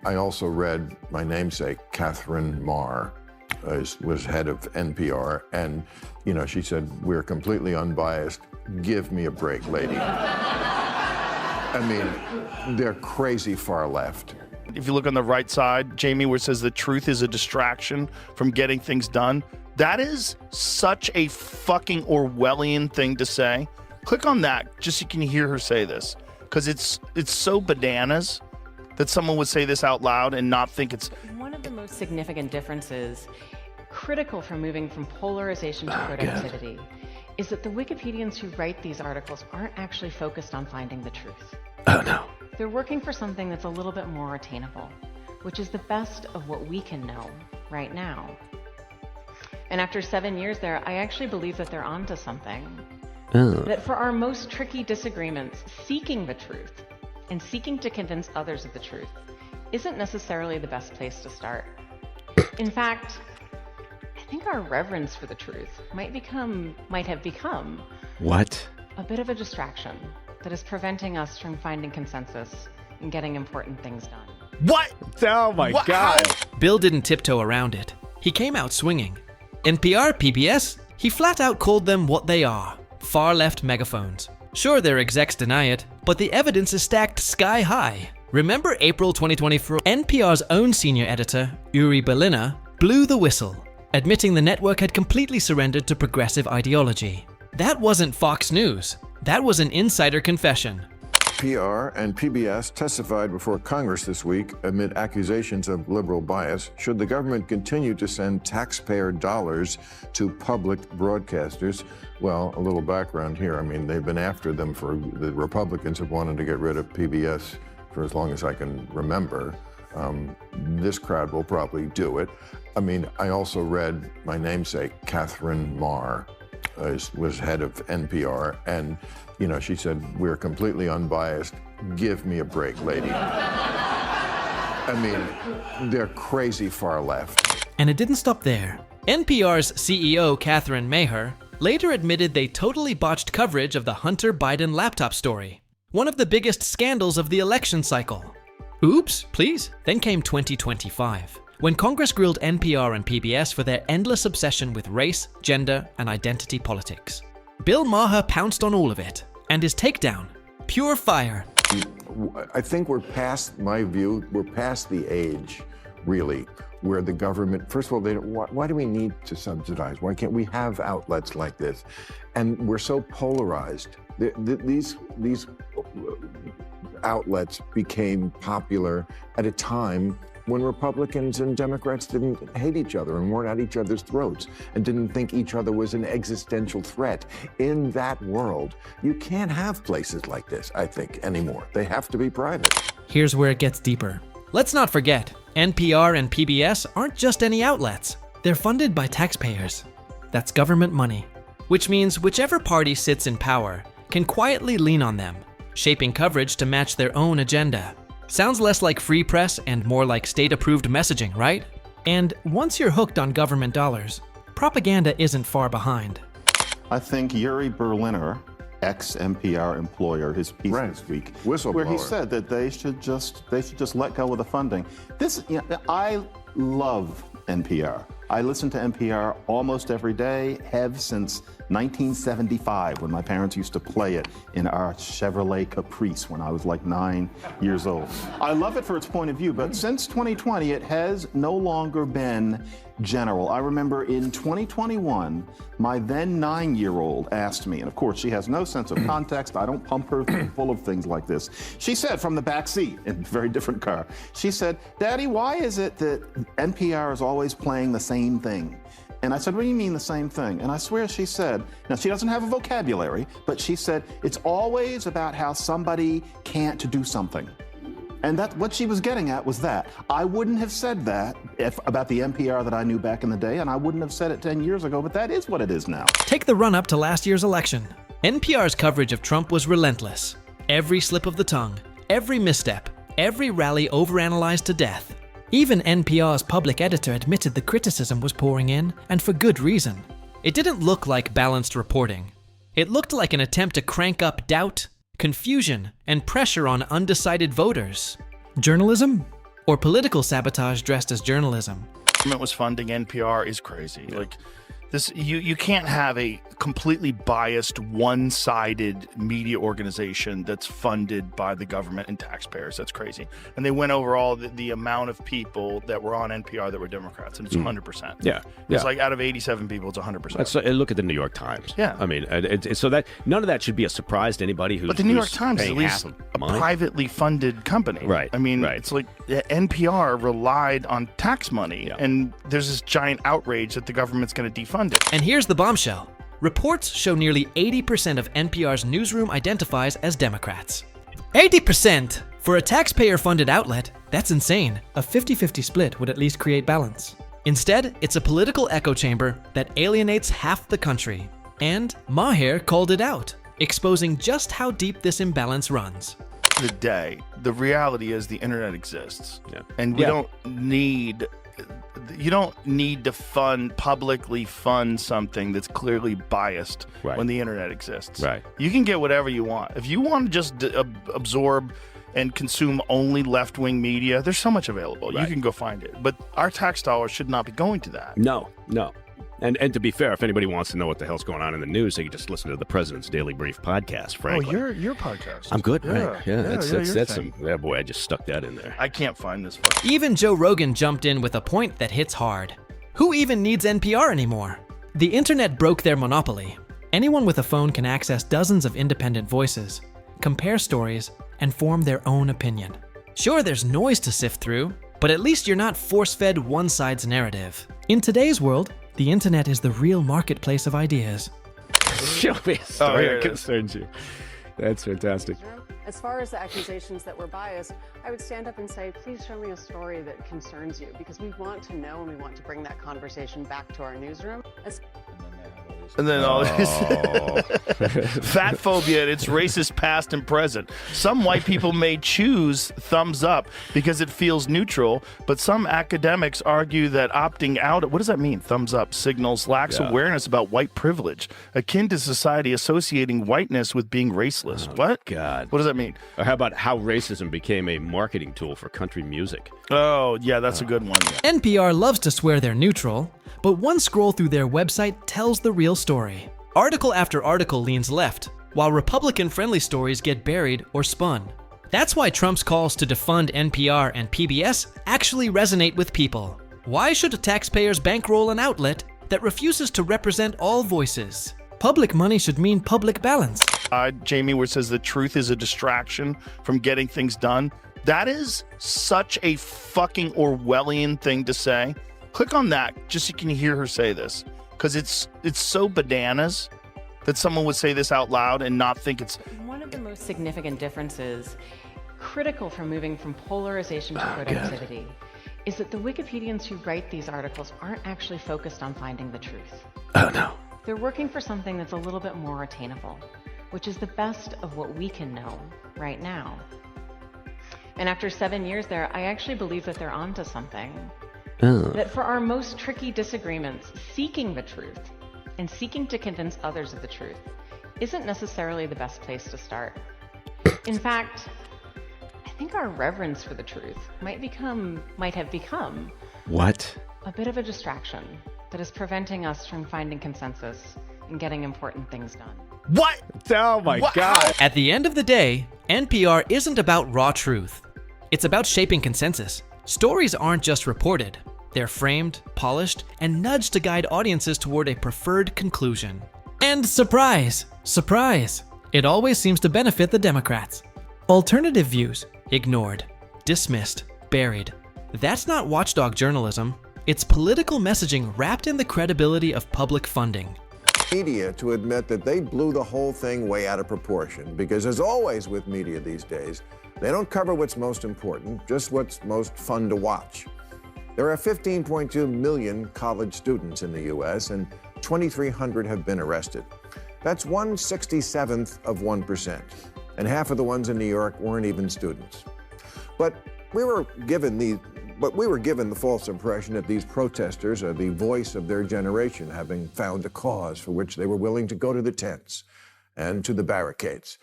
I also read my namesake, Catherine Maher, was head of NPR, and she said, "We're completely unbiased. Give me a break, lady." I mean, they're crazy far left. If you look on the right side, Jamie, where it says the truth is a distraction from getting things done, that is such a fucking Orwellian thing to say. Click on that just so you can hear her say this, because it's so bananas that someone would say this out loud and not think it's... One of the most significant differences, critical for moving from polarization to productivity, is that the Wikipedians who write these articles aren't actually focused on finding the truth. Oh, no. They're working for something that's a little bit more attainable, which is the best of what we can know right now. And after 7 years there, I actually believe that they're onto something. That for our most tricky disagreements, seeking the truth and seeking to convince others of the truth isn't necessarily the best place to start. In fact, I think our reverence for the truth might have become What? a bit of a distraction that is preventing us from finding consensus and getting important things done. What? Oh my God. Bill didn't tiptoe around it. He came out swinging. NPR, PBS, he flat out called them what they are, far-left megaphones. Sure, their execs deny it, but the evidence is stacked sky high. Remember April 2024? NPR's own senior editor, Uri Berliner, blew the whistle, admitting the network had completely surrendered to progressive ideology. That wasn't Fox News. That was an insider confession. NPR and PBS testified before Congress this week amid accusations of liberal bias. Should the government continue to send taxpayer dollars to public broadcasters? Well, a little background here. I mean, they've been after them the Republicans have wanted to get rid of PBS for as long as I can remember. This crowd will probably do it. I mean, I also read my namesake, Catherine Maher, was head of NPR, and she said, "We're completely unbiased. Give me a break, lady." I mean, they're crazy far left. And it didn't stop there. NPR's CEO, Catherine Maher, later admitted they totally botched coverage of the Hunter Biden laptop story, one of the biggest scandals of the election cycle. Oops, please. Then came 2025, when Congress grilled NPR and PBS for their endless obsession with race, gender, and identity politics. Bill Maher pounced on all of it, and his takedown, pure fire. I think we're past the age, really, where the government, first of all, why do we need to subsidize? Why can't we have outlets like this? And we're so polarized. These outlets became popular at a time when Republicans and Democrats didn't hate each other and weren't at each other's throats and didn't think each other was an existential threat. In that world, you can't have places like this, I think, anymore. They have to be private. Here's where it gets deeper. Let's not forget, NPR and PBS aren't just any outlets. They're funded by taxpayers. That's government money, which means whichever party sits in power can quietly lean on them, shaping coverage to match their own agenda. Sounds less like free press and more like state-approved messaging, right? And once you're hooked on government dollars, propaganda isn't far behind. I think Uri Berliner, ex-NPR employer, his piece this week, where he said that they should just let go of the funding. I love NPR. I listen to NPR almost every day, have since 1975, when my parents used to play it in our Chevrolet Caprice when I was like 9 years old. I love it for its point of view, but since 2020, it has no longer been general. I remember in 2021, my then 9-year-old asked me, and of course she has no sense of context, I don't pump her full of things like this. She said from the back seat in a very different car, she said, "Daddy, why is it that NPR is always playing the same thing?" And I said, "What do you mean the same thing?" And I swear she said, now she doesn't have a vocabulary, but she said, "It's always about how somebody can't do something." And that's what she was getting at, was that. I wouldn't have said that about the NPR that I knew back in the day, and I wouldn't have said it 10 years ago, but that is what it is now. Take the run-up to last year's election. NPR's coverage of Trump was relentless. Every slip of the tongue, every misstep, every rally overanalyzed to death. Even NPR's public editor admitted the criticism was pouring in, and for good reason. It didn't look like balanced reporting. It looked like an attempt to crank up doubt, confusion, and pressure on undecided voters. Journalism? or political sabotage dressed as journalism. Government was funding NPR is crazy. Like this, you can't have a completely biased, one-sided media organization that's funded by the government and taxpayers. That's crazy. And they went over all the amount of people that were on NPR that were Democrats, and it's 100%. Yeah. It's like out of 87 people, it's 100%. Look at the New York Times. Yeah. I mean, so that none of that should be a surprise to anybody who's. But the New York Times is paying at least half a privately funded company. Right. I mean, right. It's like NPR relied on tax money, and there's this giant outrage that the government's going to defund it. And here's the bombshell. Reports show nearly 80% of NPR's newsroom identifies as Democrats. 80%! For a taxpayer-funded outlet, that's insane. A 50-50 split would at least create balance. Instead, it's a political echo chamber that alienates half the country. And Maher called it out, exposing just how deep this imbalance runs. The reality is the internet exists. And you don't need to publicly fund something that's clearly biased when the internet exists. Right. You can get whatever you want. If you want to just absorb and consume only left-wing media, there's so much available. You can go find it. But our tax dollars should not be going to that. No. And to be fair, if anybody wants to know what the hell's going on in the news, they can just listen to the President's Daily Brief podcast, frankly. Oh, your podcast. I'm good, right? Yeah, that's some. Yeah, boy, I just stuck that in there. I can't find this. Even Joe Rogan jumped in with a point that hits hard. Who even needs NPR anymore? The internet broke their monopoly. Anyone with a phone can access dozens of independent voices, compare stories, and form their own opinion. Sure, there's noise to sift through, but at least you're not force-fed one side's narrative. In today's world, the internet is the real marketplace of ideas. Show me a story that concerns you. That's fantastic. As far as the accusations that we're biased, I would stand up and say, please show me a story that concerns you, because we want to know and we want to bring that conversation back to our newsroom. And then all this fat phobia and its racist past and present. Some white people may choose thumbs up because it feels neutral, but some academics argue that opting out, what does that mean? Thumbs up signals lacks awareness about white privilege, akin to society associating whiteness with being raceless. What? God. What does that mean? Or how about how racism became a marketing tool for country music? Oh, yeah, that's a good one. NPR loves to swear they're neutral, but one scroll through their website tells the real story. Article after article leans left, while Republican-friendly stories get buried or spun. That's why Trump's calls to defund NPR and PBS actually resonate with people. Why should taxpayers bankroll an outlet that refuses to represent all voices? Public money should mean public balance. Jamie, where it says the truth is a distraction from getting things done. That is such a fucking Orwellian thing to say. Click on that just so you can hear her say this, because it's so bananas that someone would say this out loud and not think it's... One of the most significant differences, critical for moving from polarization to productivity, is that the Wikipedians who write these articles aren't actually focused on finding the truth. Oh, no. They're working for something that's a little bit more attainable, which is the best of what we can know right now. And after 7 years there, I actually believe that they're onto something. That for our most tricky disagreements, seeking the truth and seeking to convince others of the truth isn't necessarily the best place to start. In fact, I think our reverence for the truth might have become what? A bit of a distraction that is preventing us from finding consensus and getting important things done. What? Oh my God. At the end of the day, NPR isn't about raw truth. It's about shaping consensus. Stories aren't just reported. They're framed, polished, and nudged to guide audiences toward a preferred conclusion. And surprise, surprise, it always seems to benefit the Democrats. Alternative views, ignored, dismissed, buried. That's not watchdog journalism. It's political messaging wrapped in the credibility of public funding. Media to admit that they blew the whole thing way out of proportion, because as always with media these days, they don't cover what's most important, just what's most fun to watch. There are 15.2 million college students in the U.S., and 2,300 have been arrested. That's 1/67th of 1%, and half of the ones in New York weren't even students. But we were given the false impression that these protesters are the voice of their generation, having found a cause for which they were willing to go to the tents and to the barricades.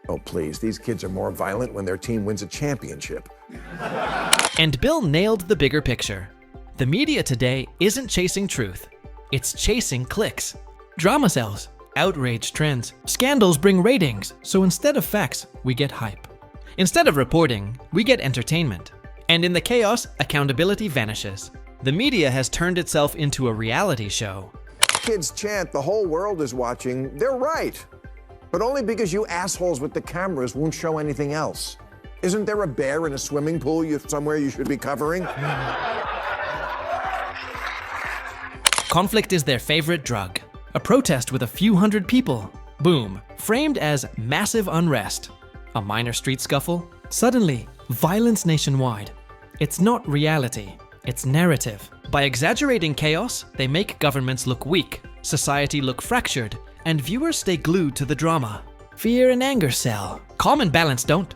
Oh, please, these kids are more violent when their team wins a championship. And Bill nailed the bigger picture. The media today isn't chasing truth. It's chasing clicks. Drama sells, outrage trends, scandals bring ratings, so instead of facts, we get hype. Instead of reporting, we get entertainment. And in the chaos, accountability vanishes. The media has turned itself into a reality show. Kids chant, the whole world is watching. They're right. But only because you assholes with the cameras won't show anything else. Isn't there a bear in a swimming pool somewhere you should be covering? Conflict is their favorite drug. A protest with a few hundred people. Boom. Framed as massive unrest. A minor street scuffle. Suddenly, violence nationwide. It's not reality. It's narrative. By exaggerating chaos, they make governments look weak, society look fractured, and viewers stay glued to the drama. Fear and anger sell. Calm and balance don't.